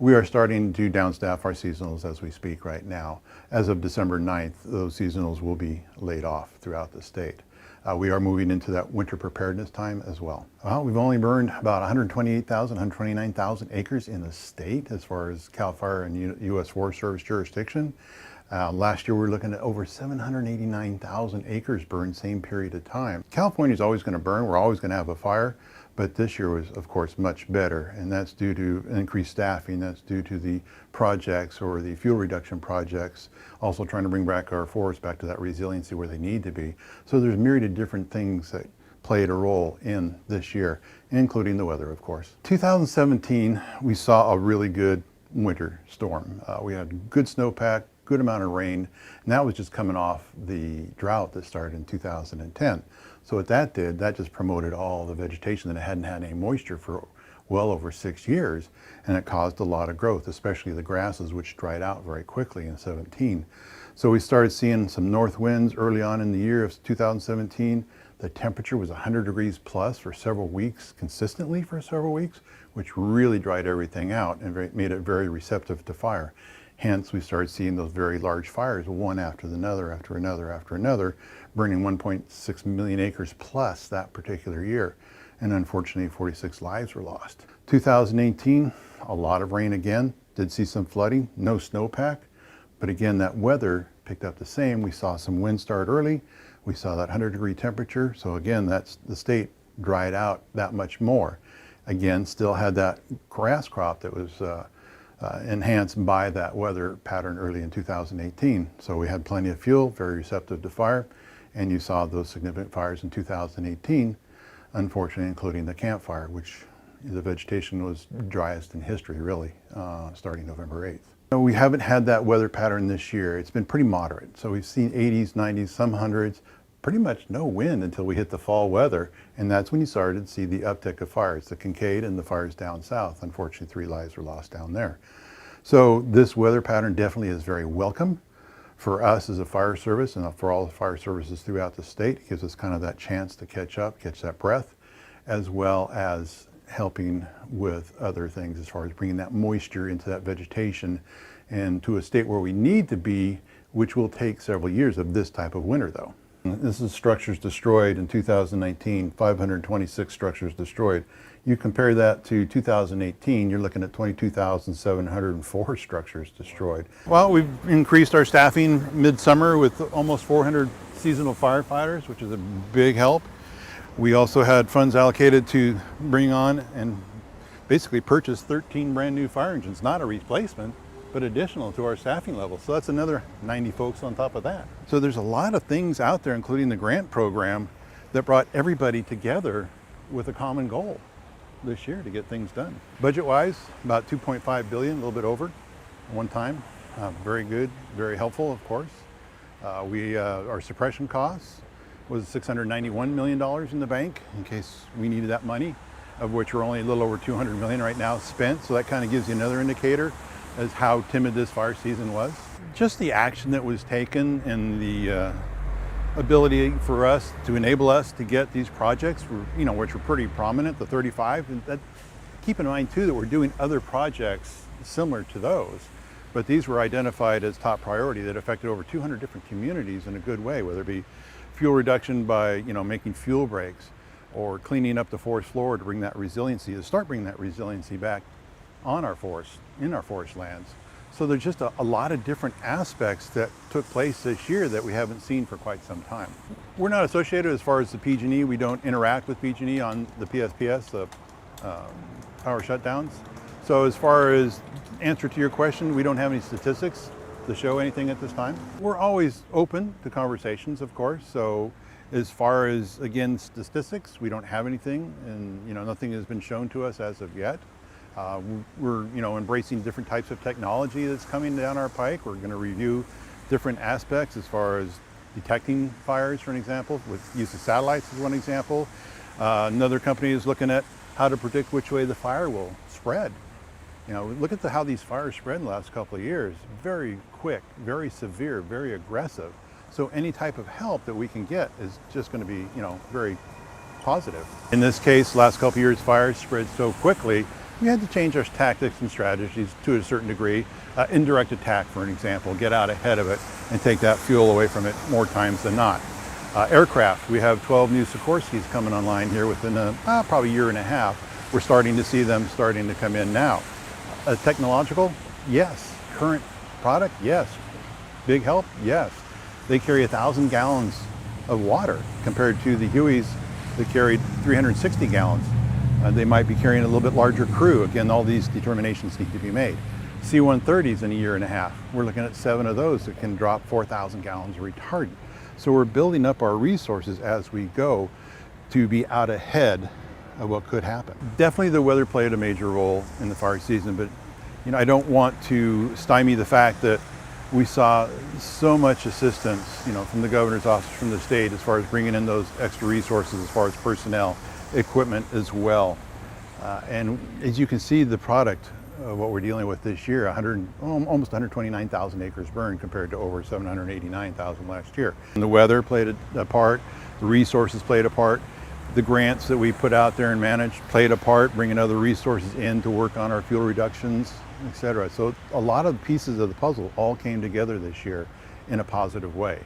We are starting to downstaff our seasonals as we speak right now. As of December 9th, those seasonals will be laid off throughout the state. We are moving into that winter preparedness time as well. Well, we've only burned about 128,000, 129,000 acres in the state as far as CalFire and U.S. Forest Service jurisdiction. Last year we were looking at over 789,000 acres burned same period of time. California is always going to burn, we're always going to have a fire, but this year was of course much better, and that's due to increased staffing, that's due to the projects or the fuel reduction projects, also trying to bring back our forests back to that resiliency where they need to be. So there's a myriad of different things that played a role in this year, including the weather of course. 2017 we saw a really good winter storm. We had good snowpack, good amount of rain, and that was just coming off the drought that started in 2010. So what that did, that just promoted all the vegetation that hadn't had any moisture for well over 6 years, and it caused a lot of growth, especially the grasses, which dried out very quickly in 17. So we started seeing some north winds early on in the year of 2017. The temperature was 100 degrees plus for several weeks, consistently for several weeks, which really dried everything out and made it very receptive to fire. Hence, we started seeing those very large fires, one after another, after another, after another, burning 1.6 million acres plus that particular year. And unfortunately, 46 lives were lost. 2018, a lot of rain again, did see some flooding, no snowpack, but again, that weather picked up the same. We saw some wind start early. We saw that 100-degree temperature. So again, that's the state dried out that much more. Again, still had that grass crop that was enhanced by that weather pattern early in 2018. So we had plenty of fuel, very receptive to fire, and you saw those significant fires in 2018, unfortunately including the CalFire, which the vegetation was driest in history really, starting November 8th. We haven't had that weather pattern this year. It's been pretty moderate. So we've seen 80s, 90s, some hundreds, pretty much no wind until we hit the fall weather, and that's when you started to see the uptick of fires, the Kincaid and the fires down south. Unfortunately, 3 lives were lost down there. So this weather pattern definitely is very welcome for us as a fire service and for all the fire services throughout the state. It gives us kind of that chance to catch up, catch that breath, as well as helping with other things as far as bringing that moisture into that vegetation and to a state where we need to be, which will take several years of this type of winter though. This is structures destroyed in 2019, 526 structures destroyed. You compare that to 2018, you're looking at 22,704 structures destroyed. Well, we've increased our staffing midsummer with almost 400 seasonal firefighters, which is a big help. We also had funds allocated to bring on and basically purchase 13 brand new fire engines, not a replacement, but additional to our staffing level. So that's another 90 folks on top of that. So there's a lot of things out there, including the grant program, that brought everybody together with a common goal this year to get things done. Budget-wise, about $2.5 billion, a little bit over, one time. Very good, very helpful, of course. Our suppression costs was $691 million in the bank in case we needed that money, of which we're only a little over $200 million right now spent. So that kind of gives you another indicator as how timid this fire season was. Just the action that was taken and the ability for us to enable us to get these projects, which were pretty prominent, the 35. And that, keep in mind too that we're doing other projects similar to those, but these were identified as top priority that affected over 200 different communities in a good way, whether it be fuel reduction by making fuel breaks or cleaning up the forest floor to bring that resiliency, to start bringing that resiliency back on our forests, in our forest lands. So there's just a lot of different aspects that took place this year that we haven't seen for quite some time. We're not associated as far as the PG&E. We don't interact with PG&E on the PSPS, the power shutdowns. So as far as answer to your question, we don't have any statistics to show anything at this time. We're always open to conversations, of course. So as far as, again, statistics, we don't have anything, and nothing has been shown to us as of yet. We're embracing different types of technology that's coming down our pike. We're going to review different aspects as far as detecting fires, for an example, with use of satellites is one example. Another company is looking at how to predict which way the fire will spread. Look at how these fires spread in the last couple of years. Very quick, very severe, very aggressive. So any type of help that we can get is just going to be, very positive. In this case, last couple of years, fires spread so quickly We had to change our tactics and strategies to a certain degree. Indirect attack, for an example, get out ahead of it and take that fuel away from it more times than not. Aircraft, we have 12 new Sikorskys coming online here within probably a year and a half. We're starting to see them starting to come in now. Technological, yes. Current product, yes. Big help, yes. They carry 1,000 gallons of water compared to the Hueys that carried 360 gallons. They might be carrying a little bit larger crew. Again, all these determinations need to be made. C-130s in a year and a half. We're looking at 7 of those that can drop 4,000 gallons of retardant. So we're building up our resources as we go to be out ahead of what could happen. Definitely the weather played a major role in the fire season, but I don't want to stymie the fact that we saw so much assistance, from the governor's office, from the state, as far as bringing in those extra resources, as far as personnel, equipment as well. And as you can see, the product of what we're dealing with this year, almost 129,000 acres burned compared to over 789,000 last year. And the weather played a part, the resources played a part, the grants that we put out there and managed played a part, bringing other resources in to work on our fuel reductions, etc. So a lot of pieces of the puzzle all came together this year in a positive way.